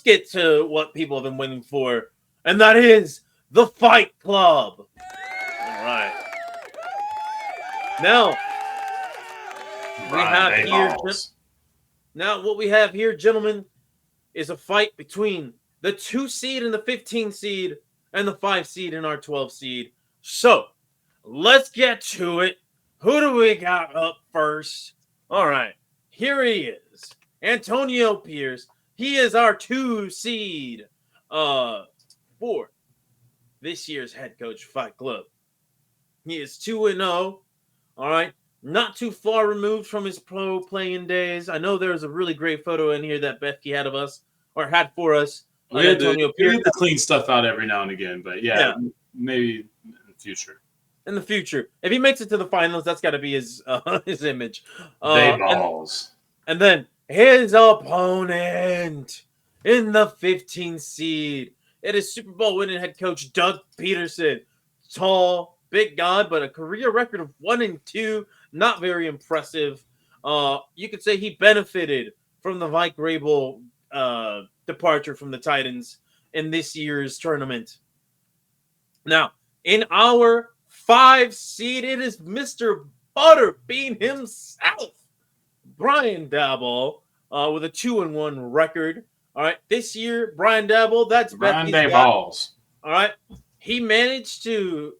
get to what people have been waiting for, and that is the Fight Club. All right. Now, what we have here, gentlemen, is a fight between the 2 seed and the 15 seed and the 5 seed and our 12 seed. So, let's get to it. Who do we got up first? All right, here he is. Antonio Pierce. He is our 2 seed for this year's head coach Fight Club. He is 2-0. All right. Not too far removed from his pro playing days. I know there's a really great photo in here that Bethke had of us, or had for us. We had to clean stuff out every now and again, but yeah. Maybe in the future. In the future. If he makes it to the finals, that's got to be his image. Daboll. And then his opponent in the 15 seed. It is Super Bowl winning head coach Doug Pederson. Tall, big god, but a career record of 1-2. Not very impressive. You could say he benefited from the Mike Rabel departure from the Titans in this year's tournament. Now, in our 5 seed, it is Mr. Butterbean himself, Brian Daboll, with a 2-1 record. All right, this year, Brian Daboll, that's Brian Daboll. All right, he managed to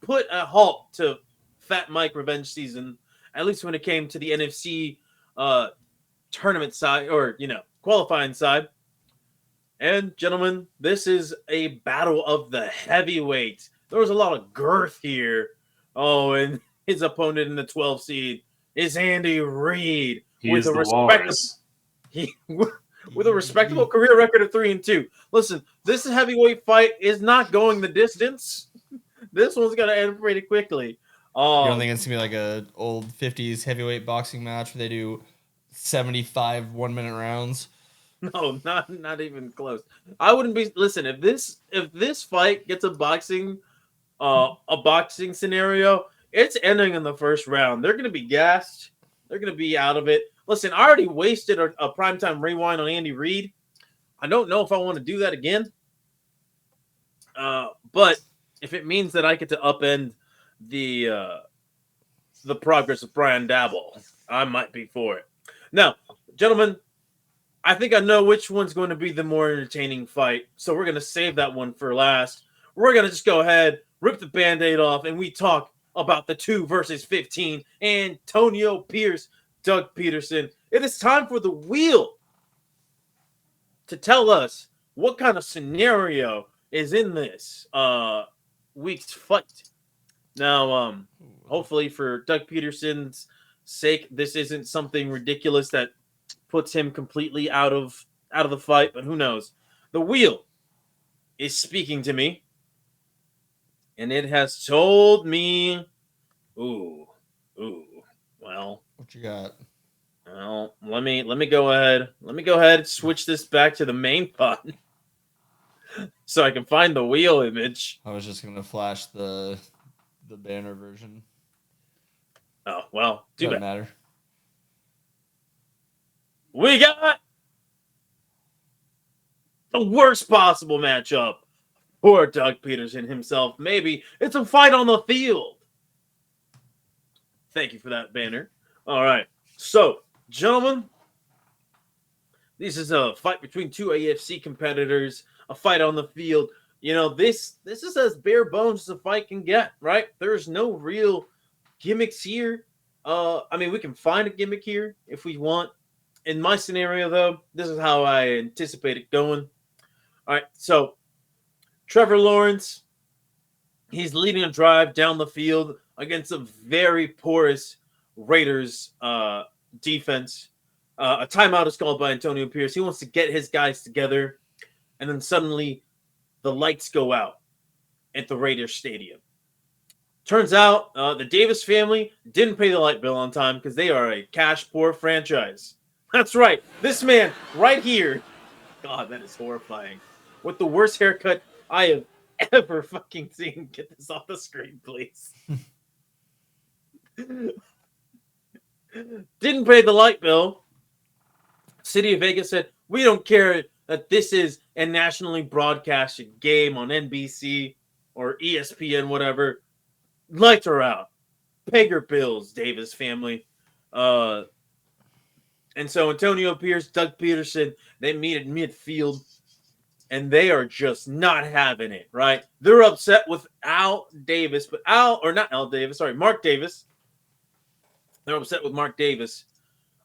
put a halt to Fat Mike revenge season, at least when it came to the NFC tournament side, or qualifying side. And gentlemen, this is a battle of the heavyweights. There was a lot of girth here. Oh, and his opponent in the 12 seed is Andy Reid with a respectable career record of 3-2. Listen, this heavyweight fight is not going the distance. This one's gonna end pretty quickly. You don't think it's gonna be like a old 50s heavyweight boxing match where they do 75 1-minute rounds? No, not even close. I wouldn't be. Listen, if this fight gets a boxing scenario, it's ending in the first round. They're gonna be gassed. They're gonna be out of it. Listen, I already wasted a primetime rewind on Andy Reid. I don't know if I want to do that again. But if it means that I get to upend the progress of Brian Daboll, I might be for it. Now, gentlemen, I think I know which one's going to be the more entertaining fight, so we're going to save that one for last. We're going to just go ahead, rip the Band-Aid off, and we talk about the 2 versus 15, Antonio Pierce, Doug Pederson. It is time for the wheel to tell us what kind of scenario is in this week's fight. Now, hopefully for Doug Pederson's sake, this isn't something ridiculous that puts him completely out of the fight, but who knows? The wheel is speaking to me, and it has told me, well, what you got? Well, let me go ahead. Let me go ahead and switch this back to the main pot so I can find the wheel image. I was just gonna flash the banner version. Oh well, doesn't matter. We got the worst possible matchup for Doug Pederson himself. Maybe it's a fight on the field. Thank you for that banner. All right. So, gentlemen, this is a fight between 2 AFC competitors, a fight on the field. This is as bare bones as a fight can get, right? There's no real gimmicks here. We can find a gimmick here if we want. In my scenario, though, this is how I anticipate it going. All right, so Trevor Lawrence, he's leading a drive down the field against a very porous Raiders defense. A timeout is called by Antonio Pierce. He wants to get his guys together, and then suddenly the lights go out at the Raiders stadium. Turns out the Davis family didn't pay the light bill on time because they are a cash-poor franchise. That's right. This man right here, God, that is horrifying, with the worst haircut I have ever fucking seen. Get this off the screen, please. Didn't pay the light bill. City of Vegas said, we don't care that this is a nationally broadcasted game on NBC or ESPN, whatever. Lights are out. Pay your bills, Davis family. And so Antonio Pierce, Doug Pederson, they meet at midfield, and they are just not having it, right? They're upset with Al Davis, but Mark Davis. They're upset with Mark Davis.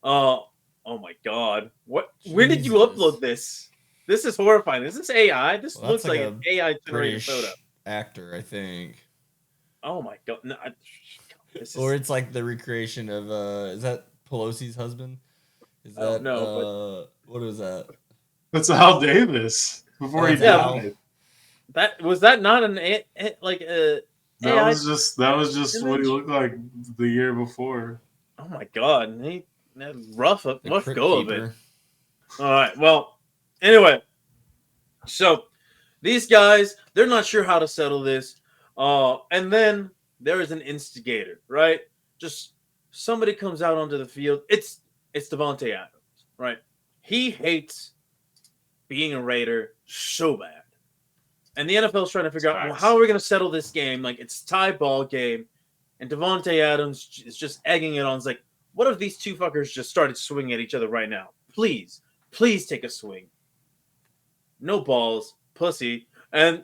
Oh my God. When did you upload this? This is horrifying. Is this AI? This looks like an AI generated photo. Actor, I think. Oh my God. No, or it's like the recreation of is that Pelosi's husband? Is that I don't know, what was that? That's Al Davis before he died. That was that not an like a that was just what he looked like the year before. Oh my God. He rough go of it. All right. Well, anyway, so these guys, they're not sure how to settle this. And then there is an instigator, right? Just somebody comes out onto the field. It's Davante Adams, right? He hates being a Raider so bad. And the NFL is trying to figure out, well, how are we going to settle this game? Like, it's a tie ball game. And Davante Adams is just egging it on. It's like, what if these two fuckers just started swinging at each other right now? Please take a swing. No balls, pussy. And,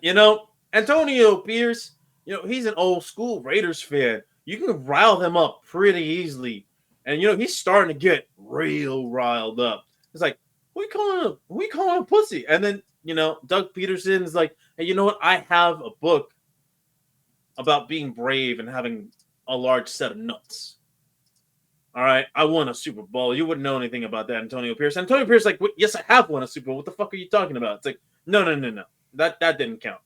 Antonio Pierce, he's an old school Raiders fan. You can rile them up pretty easily. And, he's starting to get real riled up. It's like, we calling him pussy. And then, Doug Pederson is like, hey, you know what? I have a book about being brave and having a large set of nuts. All right, I won a Super Bowl. You wouldn't know anything about that, Antonio Pierce. Antonio Pierce, like, yes, I have won a Super Bowl. What the fuck are you talking about? It's like, no. That didn't count.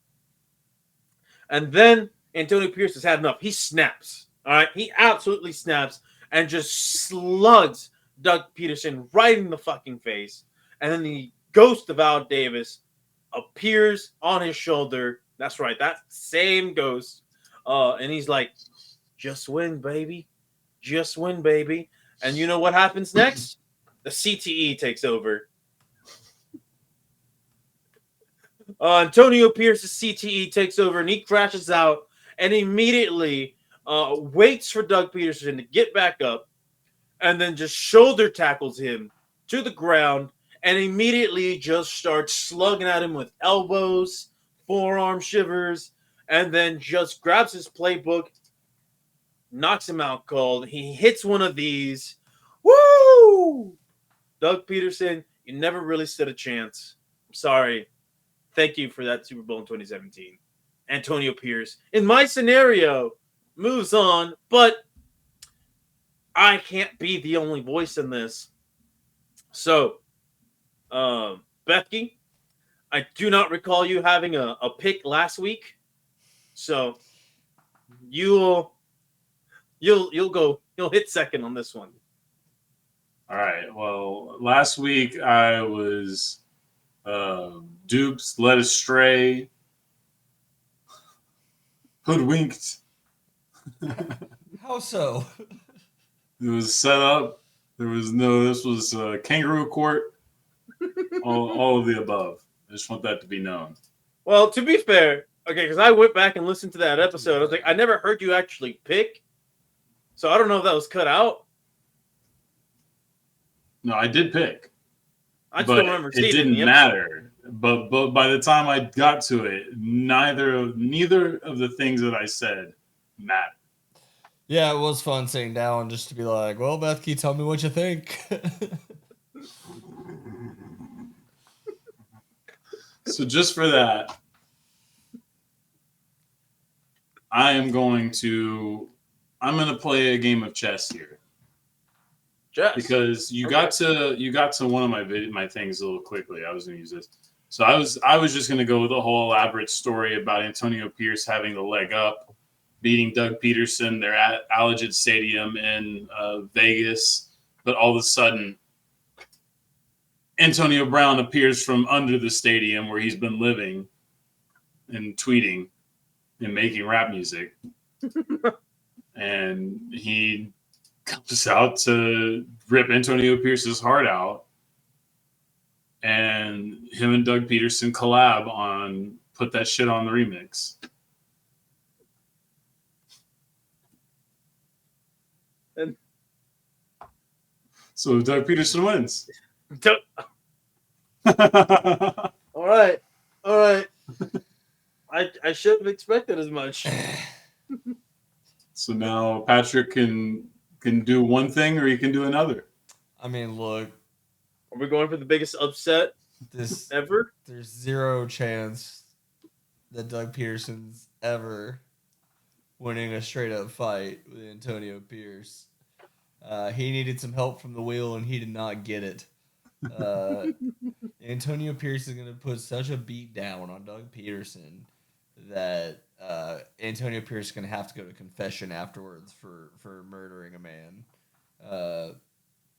And then Antonio Pierce has had enough. He snaps. All right, he absolutely snaps and just slugs Doug Pederson right in the fucking face. And then the ghost of Al Davis appears on his shoulder. That's right, that same ghost. And he's like, just win, baby. Just win, baby. And you know what happens next? The CTE takes over. Antonio Pierce's CTE takes over, and he crashes out and immediately waits for Doug Pederson to get back up and then just shoulder tackles him to the ground and immediately just starts slugging at him with elbows, forearm shivers, and then just grabs his playbook, knocks him out cold. He hits one of these. Woo! Doug Pederson, you never really stood a chance. I'm sorry. Thank you for that Super Bowl in 2017. Antonio Pierce, in my scenario, moves on, but I can't be the only voice in this. So, Becky, I do not recall you having a pick last week. So, you'll hit second on this one. All right. Well, last week I was duped, led astray, hoodwinked. How so? It was set up. This was kangaroo court. all of the above. I just want that to be known. Well, to be fair, okay, because I went back and listened to that episode. I was like, I never heard you actually pick. So I don't know if that was cut out. No, I did pick. I just don't remember. It didn't matter. But by the time I got to it, neither of the things that I said mattered. Yeah, it was fun sitting down just to be like, well, Bethke, tell me what you think. So just for that, I'm going to play a game of chess here. Chess. Because you got to one of my things a little quickly. I was going to use this. So I was just going to go with a whole elaborate story about Antonio Pierce having the leg up, beating Doug Pederson. They're at Allegiant Stadium in Vegas, but all of a sudden, Antonio Brown appears from under the stadium where he's been living and tweeting and making rap music. And he comes out to rip Antonio Pierce's heart out. And him and Doug Pederson collab on Put That Shit on the Remix. And so Doug Pederson wins. All right. I should have expected as much. So now Patrick can do one thing or he can do another. I mean, look. Are we going for the biggest upset ever? There's zero chance that Doug Peterson's ever winning a straight up fight with Antonio Pierce. He needed some help from the wheel and he did not get it. Antonio Pierce is going to put such a beat down on Doug Pederson that Antonio Pierce is going to have to go to confession afterwards for murdering a man.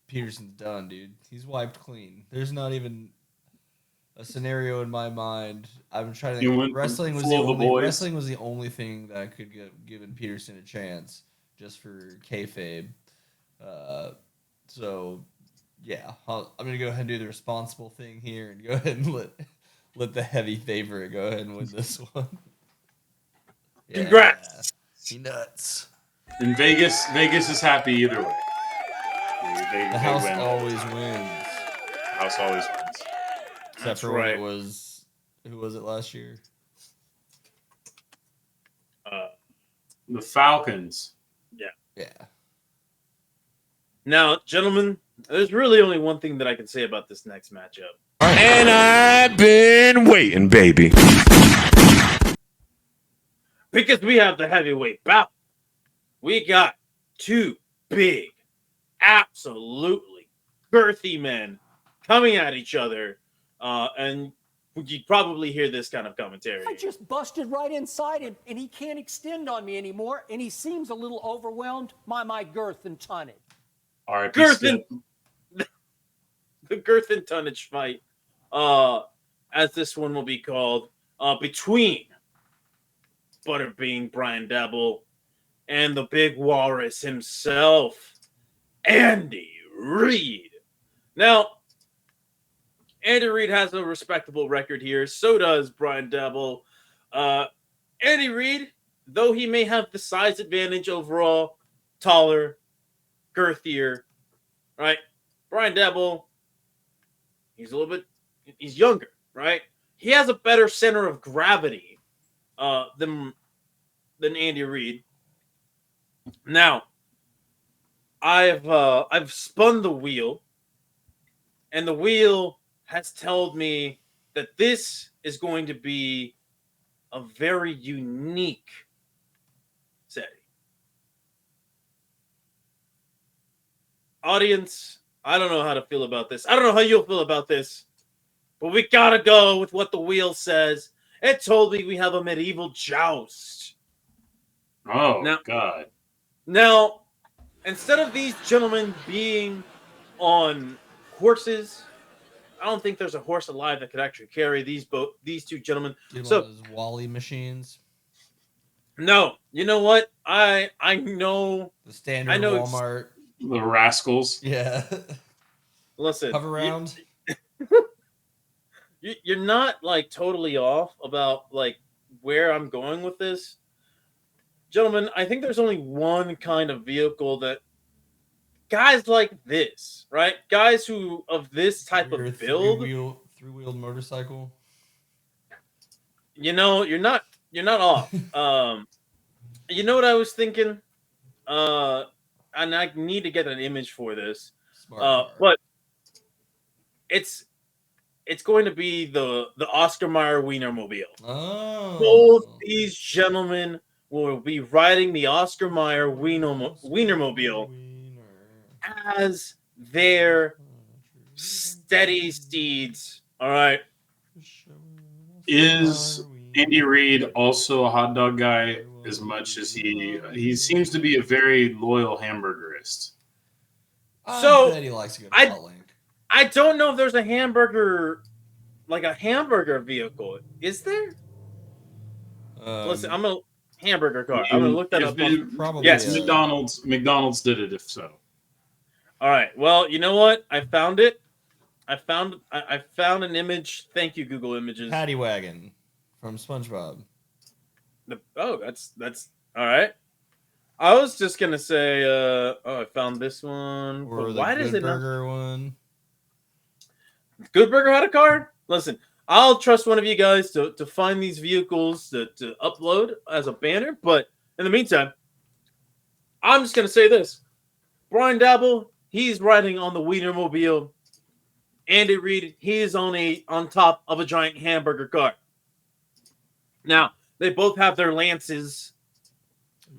Peterson's done, dude. He's wiped clean. There's not even a scenario in my mind. I'm trying to think. Wrestling was the only thing that could have given Pederson a chance, just for kayfabe. So, yeah, I'm gonna go ahead and do the responsible thing here and go ahead and let the heavy favorite go ahead and win this one. Yeah. Congrats! He nuts. In Vegas is happy either way. The house always wins. The house always wins. Except for when it was, who was it last year? The Falcons. Yeah. Now, gentlemen, there's really only one thing that I can say about this next matchup. And I've been waiting, baby. Because we have the heavyweight bout. We got two big, absolutely girthy men coming at each other. And you'd probably hear this kind of commentary. I just busted right inside him, and he can't extend on me anymore, and he seems a little overwhelmed by my girth and tonnage. The girth and tonnage fight, as this one will be called, between Butterbean Brian Daboll and the big walrus himself, Andy Reid. Now, Andy Reid has a respectable record here. So does Brian Daboll. Andy Reid, though he may have the size advantage overall, taller, girthier, right? Brian Daboll, he's younger, right? He has a better center of gravity than Andy Reid. Now, I've spun the wheel, and the wheel has told me that this is going to be a very unique setting. Audience, I don't know how to feel about this. I don't know how you'll feel about this, but we gotta go with what the wheel says. It told me we have a medieval joust. Oh, God. Now, instead of these gentlemen being on horses, I don't think there's a horse alive that could actually carry these two gentlemen. So those Wally machines. No, you know what? I know the standard Walmart. The rascals. Yeah. Listen. Hover around. You're not like totally off about like where I'm going with this. Gentlemen, I think there's only one kind of vehicle that guys like this, right? Guys who of this type of build, three-wheeled motorcycle. You know, you're not off. You know what I was thinking? And I need to get an image for this. But it's going to be the Oscar Mayer Wienermobile. Oh. Both these gentlemen will be riding the Oscar Mayer Wienermobile as their steady steeds. All right. Is Andy Reid also a hot dog guy as much as he seems to be a very loyal hamburgerist? So I bet he likes to go to Salt Lake. I don't know if there's a hamburger vehicle. Is there? Listen, I'm a hamburger car. I'm gonna look that up. Probably. Yes, McDonald's did it. If so. All right. Well, you know what? I found it. I found an image. Thank you, Google Images. Paddy Wagon from SpongeBob. That's all right. I was just gonna say, I found this one. Or But the why Good does it not? Burger one. Good Burger had a card? Listen, I'll trust one of you guys to find these vehicles to upload as a banner. But in the meantime, I'm just gonna say this: Brian Daboll, he's riding on the Wienermobile. Andy Reid, he is on top of a giant hamburger cart. Now they both have their lances.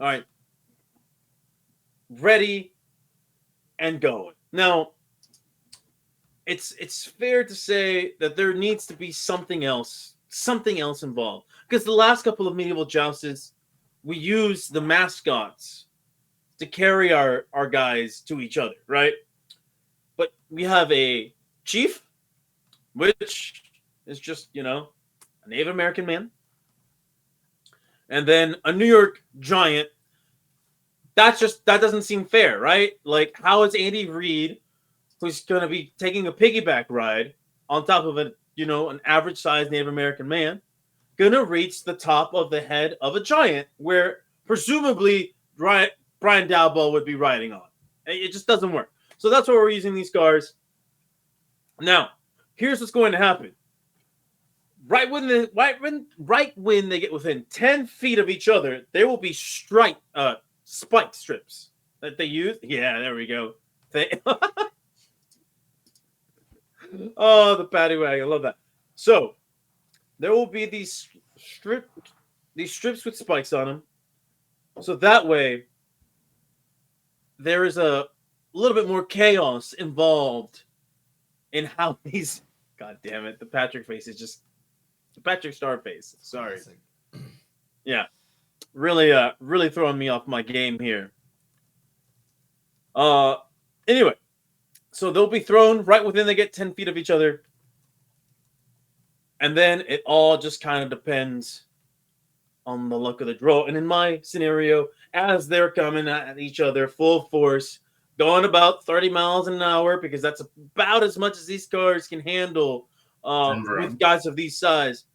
All right, ready and going. Now, it's fair to say that there needs to be something else involved. Because the last couple of medieval jousts, we use the mascots to carry our guys to each other, right? But we have a chief, which is just, a Native American man. And then a New York giant. That doesn't seem fair, right? Like, how is Andy Reid, who's going to be taking a piggyback ride on top of an average-sized Native American man, going to reach the top of the head of a giant where presumably Brian Daboll would be riding on? It just doesn't work. So that's why we're using these cars. Now, here's what's going to happen. Right when they get within 10 feet of each other, there will be spike strips that they use. Yeah, there we go. Oh, the paddy wagon. I love that. So there will be these strips with spikes on them. So that way there is a little bit more chaos involved in how these. God damn it. The Patrick face is just the Patrick Star face. Sorry. Classic. Yeah. Really throwing me off my game here. Anyway, so they'll be thrown right within they get 10 feet of each other. And then it all just kind of depends on the luck of the draw. And in my scenario, as they're coming at each other full force, going about 30 miles an hour, because that's about as much as these cars can handle with guys of these size.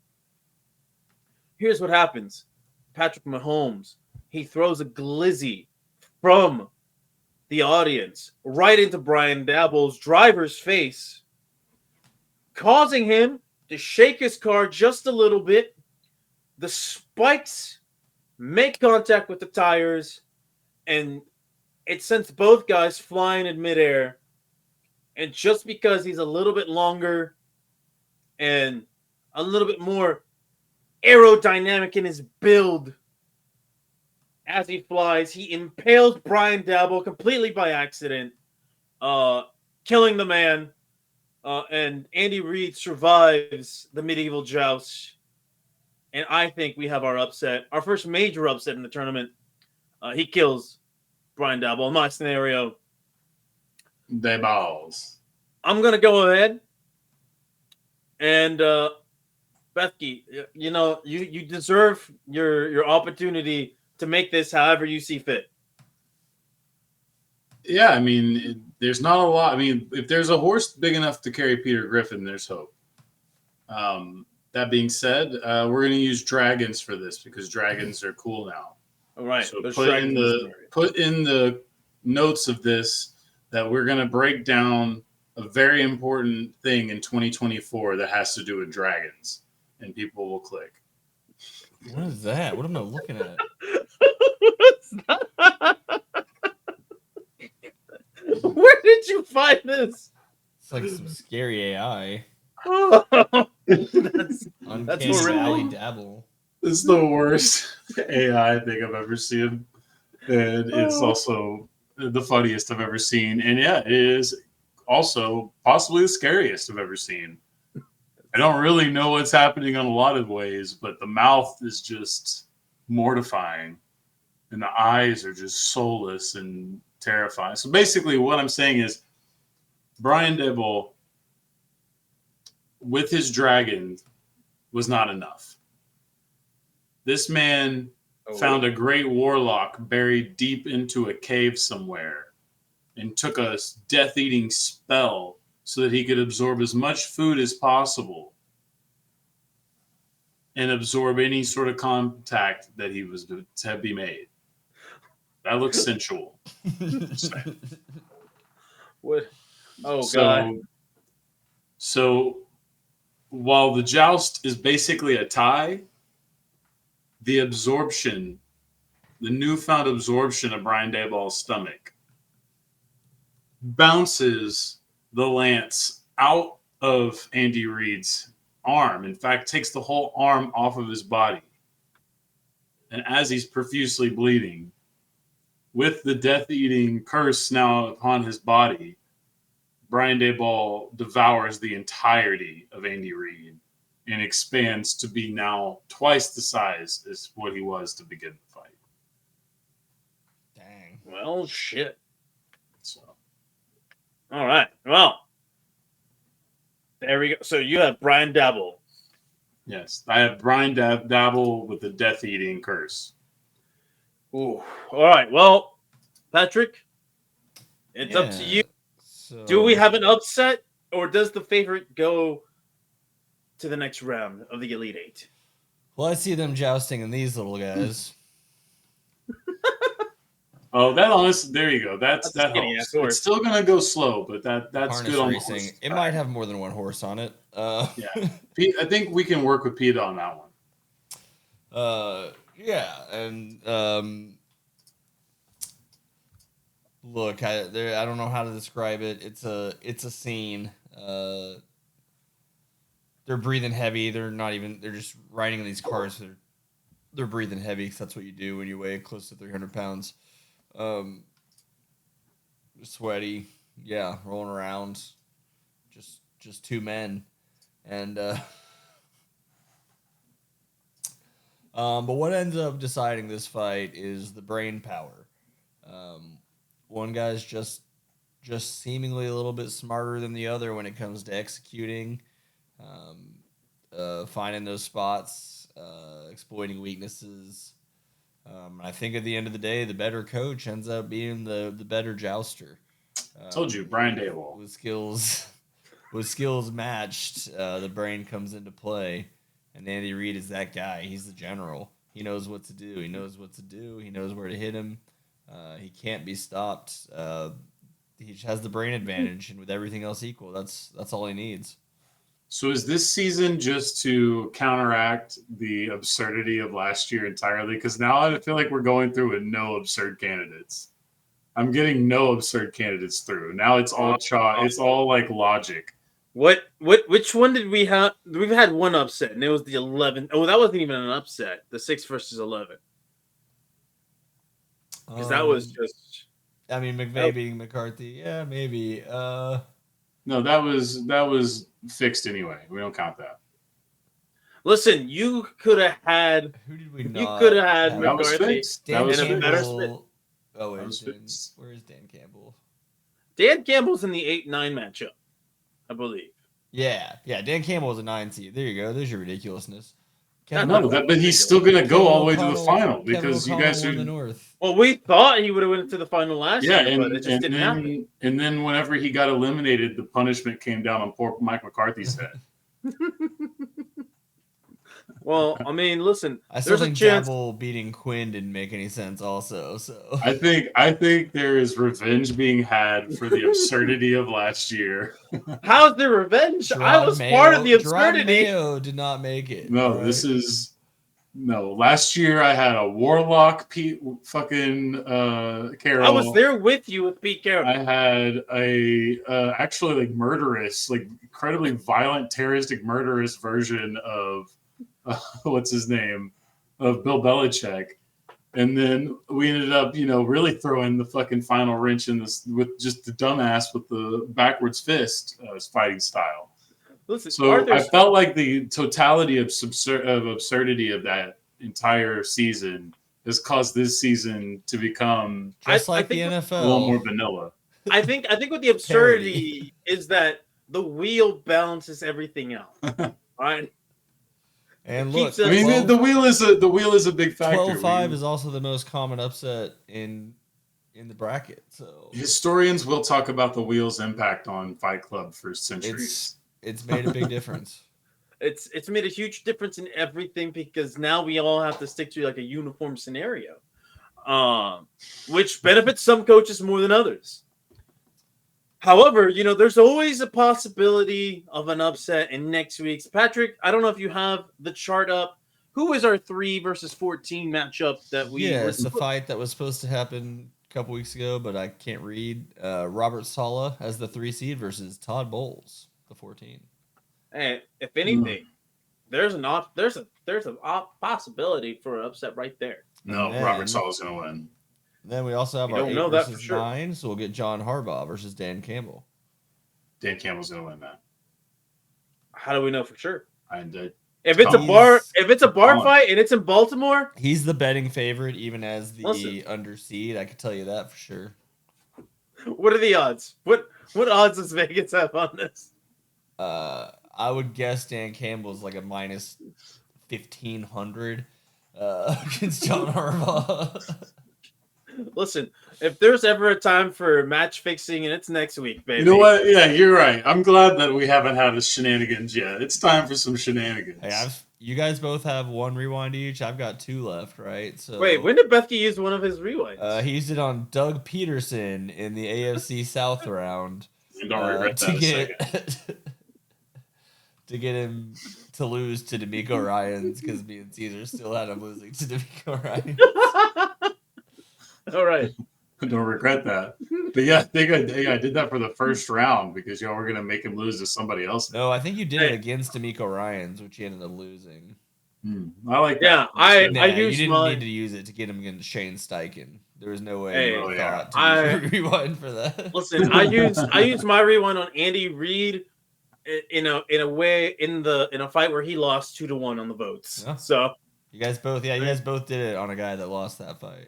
Here's what happens. Patrick Mahomes, he throws a glizzy from the audience right into Brian Daboll's driver's face, causing him to shake his car just a little bit. The spikes make contact with the tires, and it sends both guys flying in midair. And just because he's a little bit longer and a little bit more aerodynamic in his build, as he flies, he impales Brian Daboll completely by accident, killing the man. And Andy Reid survives the medieval joust. And I think we have our first major upset in the tournament. He kills Brian Daboll. In my scenario, Dabolls. I'm going to go ahead and Bethke, you deserve your opportunity to make this however you see fit. Yeah, I mean, there's not a lot. I mean, if there's a horse big enough to carry Peter Griffin, there's hope. That being said, we're going to use dragons for this because dragons are cool now. All right. So put in the notes of this that we're going to break down a very important thing in 2024 that has to do with dragons, and people will click. What is that? What am I looking at? What's that? Where did you find this? It's like some scary AI. Oh, Uncanny horrific. Valley Daboll. This is the worst AI thing I've ever seen, and it's also the funniest I've ever seen. And yeah, it is also possibly the scariest I've ever seen. I don't really know what's happening on a lot of ways, but the mouth is just mortifying, and the eyes are just soulless and terrifying. So basically, what I'm saying is, Brian Daboll, with his dragon, was not enough. This man found a great warlock buried deep into a cave somewhere and took a death-eating spell so that he could absorb as much food as possible and absorb any sort of contact that he was to be made. That looks sensual. What? Oh so, God. So while the joust is basically a tie, the absorption, the newfound absorption of Brian Daboll's stomach bounces the lance out of Andy Reid's arm. In fact, takes the whole arm off of his body. And as he's profusely bleeding, with the death-eating curse now upon his body, Brian Daboll devours the entirety of Andy Reid and expands to be now twice the size as what he was to begin the fight. Dang. Well, shit. So, All right. Well, there we go. So you have Brian Daboll. yes, I have Brian Daboll with the death-eating curse. Ooh. All right. Well, Patrick, it's up to you. So, Do we have an upset, or does the favorite go to the next round of the Elite Eight? Well, I see them jousting in these little guys. Oh, that honestly, there you go. That skinny helps. ass horse. It's still gonna go slow, but that's Harness good on the racing. horse's It back. might have more than one horse on it. Yeah, Pete, I think we can work with Pete on that one. Yeah, and look, I don't know how to describe it. It's a scene. They're breathing heavy. They're just riding in these cars. They're breathing heavy because that's what you do when you weigh close to 300 pounds. Sweaty, yeah, rolling around. Just two men, and but what ends up deciding this fight is the brain power. One guy's just seemingly a little bit smarter than the other when it comes to executing, finding those spots, exploiting weaknesses. I think at the end of the day, the better coach ends up being the better jouster. Told you, Brian Daboll. With skills matched, the brain comes into play, and Andy Reid is that guy. He's the general. He knows what to do. He knows where to hit him. He can't be stopped. He has the brain advantage, and with everything else equal, that's all he needs. So is this season just to counteract the absurdity of last year entirely? Because now I feel like we're going through with no absurd candidates. I'm getting no absurd candidates through. Now it's all it's all like logic. Which one did we have? We've had one upset, and it was the 11. Oh, that wasn't even an upset. The 6 versus 11. Because that was just. I mean, McVay beating McCarthy. Yeah, maybe. No, that was fixed anyway. We don't count that. Listen, you could have had. Who did we You not? could have had That was McCarthy. fixed. Dan That was and a fixed. better Campbell. Oh, That wait, was fixed. where is Dan Campbell? Dan Campbell's in the 8-9 matchup, I believe. Yeah. Dan Campbell was a 9 seed. There you go. There's your ridiculousness. No, But he's still going to go all the way to the final because you guys won the are. North. Well, we thought he would have went to the final last Yeah, year, but it just didn't happen. And then whenever he got eliminated, the punishment came down on poor Mike McCarthy's head. Well, I mean, listen, I still there's a think chance. Daboll beating Quinn didn't make any sense. Also, so I think there is revenge being had for the absurdity of last year. How's the revenge? I was part of the Gerard absurdity. Mayo did not make it. No, all right? this is no. Last year I had a Warlock Pete fucking Carroll. I was there with you with Pete Carroll. I had a actually like murderous, like incredibly violent, terroristic, murderous version of what's his name of Bill Belichick, and then we ended up, really throwing the fucking final wrench in this with just the dumbass with the backwards fist fighting style. Listen, So Arthur's, I felt like the totality of absurdity of that entire season has caused this season to become Just I like the think- a NFL. little more vanilla. I think what the absurdity is that the wheel balances everything out. All right. And keeps look, us- I mean, the wheel is a big factor. 12-5 is also the most common upset in in the bracket. So Historians will talk about the wheel's impact on Fight Club for centuries. it's made a big difference. It's made a huge difference in everything because now we all have to stick to like a uniform scenario, which benefits some coaches more than others. However, there's always a possibility of an upset in next week's. Patrick, I don't know if you have the chart up. Who is our 3 versus 14 matchup that we? Yeah, it's the fight that was supposed to happen a couple weeks ago, but I can't read. Robert Sala as the 3 seed versus Todd Bowles, the 14. Hey, if anything, there's a possibility for an upset right there. No, And Robert Sala's going to win. Then we also have You our don't 8 know that for versus sure. 9, so we'll get John Harbaugh versus Dan Campbell. Dan Campbell's going to win that. How do we know for sure? If it's a bar fight and it's in Baltimore, He's the betting favorite, even as the Listen. underseed. I can tell you that for sure. what are the odds? What odds does Vegas have on this? I would guess Dan Campbell's like a minus 1,500 against John Harbaugh. Listen, if there's ever a time for match fixing, and it's next week, baby. You know what? Yeah, you're right. I'm glad that we haven't had a shenanigans yet. It's time for some shenanigans. Hey, you guys both have 1 rewind each. I've got 2 left, right? So Wait, when did Bethke use one of his rewinds? he used it on Doug Pederson in the AFC South round. And don't regret that a second. To get him to lose to D'Amico Ryans because me and Caesar still had him losing to D'Amico Ryans. All right. Don't regret that. But yeah, I think I did that for the first round because y'all were gonna make him lose to somebody else. No, I think you did it against D'Amico Ryans, which he ended up losing. I like that. Yeah, I You used didn't mine. need to use it to get him against Shane Steichen. There was no way Hey, you thought I- to rewind for that. Listen, I used my rewind on Andy Reid in a fight where he lost 2-1 on the votes. Yeah. So You guys both did it on a guy that lost that fight.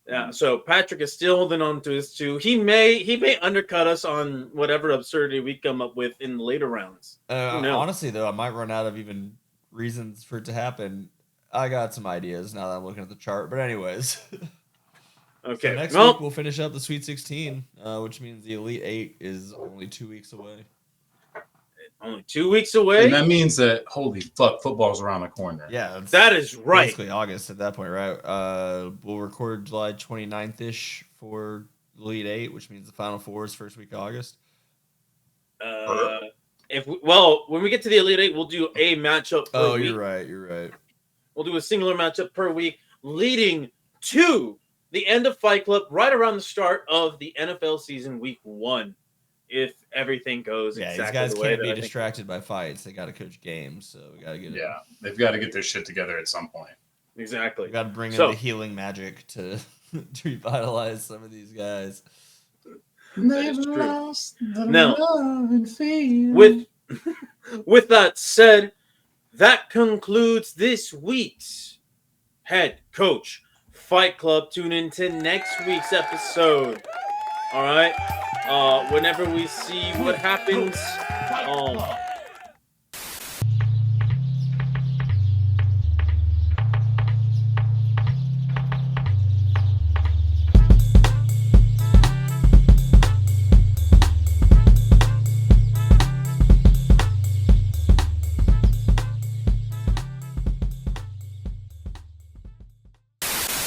yeah, so Patrick is still holding on to his 2. He may undercut us on whatever absurdity we come up with in the later rounds. Who knows? Honestly, though, I might run out of even reasons for it to happen. I got some ideas now that I'm looking at the chart. But anyways, Okay. so next well, week we'll finish up the Sweet 16, which means the Elite 8 is only 2 weeks away. only 2 weeks away. And that means that holy fuck, football's around the corner. Yeah, That is right. Basically August at that point, right? We'll record July 29th-ish for Elite 8, which means the Final Four is first week of August. When we get to the Elite 8, we'll do a matchup per week. You're right. We'll do a singular matchup per week, leading to the end of Fight Club right around the start of the NFL season, week 1. If everything goes Yeah, exactly these guys the way can't that be I think. distracted by fights. They got to coach games, so we got to get it. Yeah, they've got to get their shit together at some point. Exactly. We got to bring in So- the healing magic to to revitalize some of these guys. That is true. Lost the Now, love and feel. With that said, that concludes this week's Head Coach Fight Club. Tune in to next week's episode. All right. Whenever we see what happens,